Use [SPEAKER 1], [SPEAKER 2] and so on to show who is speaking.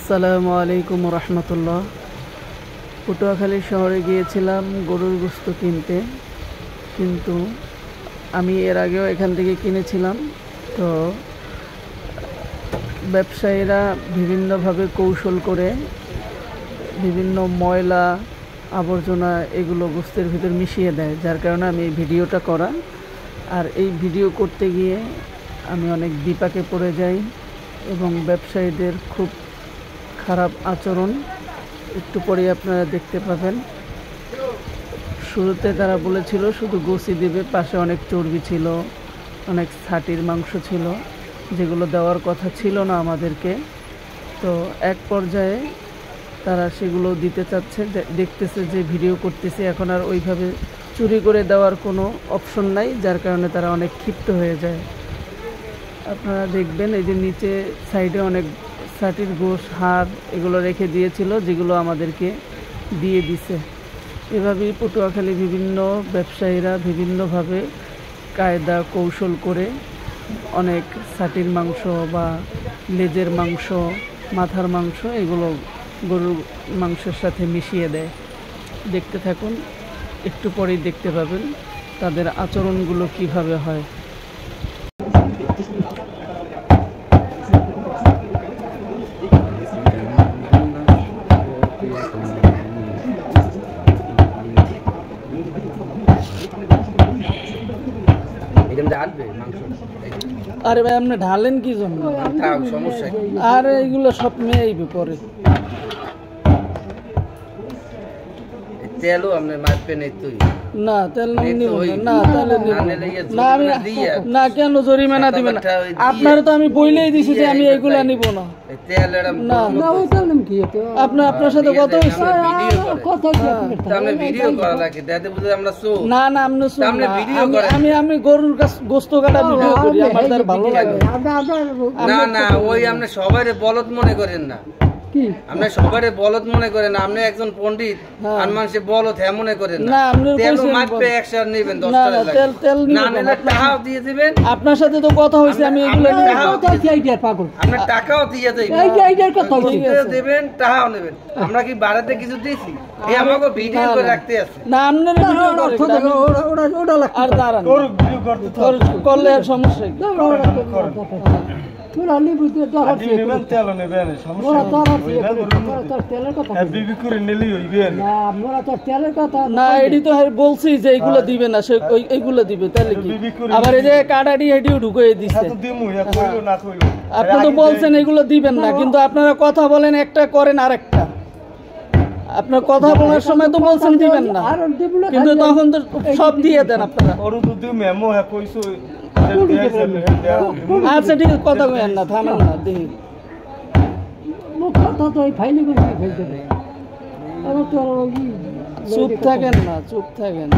[SPEAKER 1] আসসালামু আলাইকুম রহমতুল্লাহ। পটুয়াখালী শহরে গিয়েছিলাম গরুর গোশত কিনতে, কিন্তু আমি এর আগেও এখান থেকে কিনেছিলাম। তো ব্যবসায়ীরা বিভিন্নভাবে কৌশল করে বিভিন্ন ময়লা আবর্জনা এগুলো গোশতের ভিতর মিশিয়ে দেয়, যার কারণে আমি এই ভিডিওটা করা। আর এই ভিডিও করতে গিয়ে আমি অনেক বিপাকে পড়ে যাই এবং ব্যবসায়ীদের খুব খারাপ আচরণ একটু পরে আপনারা দেখতে পাবেন। শুরুতে তারা বলেছিল শুধু গোশি দেবে, পাশে অনেক চর্বি ছিল, অনেক ছাটির মাংস ছিল, যেগুলো দেওয়ার কথা ছিল না আমাদেরকে। তো এক পর্যায়ে তারা সেগুলো দিতে চাচ্ছে, দেখতেছে যে ভিডিও করতেছে, এখন আর ওইভাবে চুরি করে দেওয়ার কোনো অপশন নাই, যার কারণে তারা অনেক ক্ষিপ্ত হয়ে যায়। আপনারা দেখবেন এই যে নিচে সাইডে অনেক ছাটির গোশ, হাড় এগুলো রেখে দিয়েছিল, যেগুলো আমাদেরকে দিয়ে দিছে। এভাবেই পটুয়াখালী বিভিন্ন ব্যবসায়ীরা বিভিন্নভাবে কায়দা কৌশল করে অনেক ছাটির মাংস বা লেজের মাংস, মাথার মাংস এগুলো গরুর মাংসের সাথে মিশিয়ে দেয়। দেখতে থাকুন, একটু পরেই দেখতে পাবেন তাদের আচরণগুলো কিভাবে হয়। আরে ভাই, আপনি ঢালেন কি জন্য? আর এইগুলো সব মেয়েইবে পরে।
[SPEAKER 2] তেলও আপনি মাপবেন এই তুই
[SPEAKER 1] না, তেল নিব না, তাহলে না আমি না, কেন জরিমানা দিবেন? আপনারা তো আমি বইলেই দিছি যে আমি এইগুলা নিব না।
[SPEAKER 2] তেল
[SPEAKER 1] না না, ওই তেল কি তো আপনার সাথে কথা হইছে?
[SPEAKER 2] কথা কি আপনি ভিডিও করা লাগে দাদা, বুঝে আমরা সো
[SPEAKER 1] না না, আপনি ভিডিও করেন। আমি গরুর গোশত কাটা ভিডিও করি, আমার তার ভালো লাগে।
[SPEAKER 2] না না, ওই আপনি সবাইরে বলদ মনে করেন না, আপনি সবারে বলদ মনে করেন। আপনি একজন পণ্ডিত আর মানুষে বলদ হ্যাঁ মনে করেন না। তেল মাপবে 100 নেবেন, 10 টাকা তেল না নিলে টাকাও দিয়ে দিবেন।
[SPEAKER 1] আপনার সাথে তো কথা হইছে, আমি এগুলো
[SPEAKER 2] পাগল, আপনি টাকাও দিয়ে দেবেন, এইটার কথা দেবেন, টাকাও নেবেন। আমরা কি বাড়াতে কিছু দিয়েছি? এই আমাকে ভিডিও করে রাখতে আছে
[SPEAKER 1] না, আপনার ভিডিও ওটা আর দাঁড়ান করলে আর সমস্যা কি? বলছি যে এইগুলো দিবে না, এইগুলো দিবে, তাহলে কি আবার এই যে কাটাটি হেঁটিও ঢুকিয়ে দিচ্ছে। আপনি তো বলছেন এগুলো দিবেন না, কিন্তু আপনারা কথা বলেন একটা, করেন আরেকটা। আপনার কথা বলার সময় তো বলছেন দিবেন না, কিন্তু তখন তো সব দিয়ে দেন আপনারা। আচ্ছা ঠিক আছে, কথা কইেন না, থামেন না, দেখি চুপ থাকেন না, চুপ থাকেন।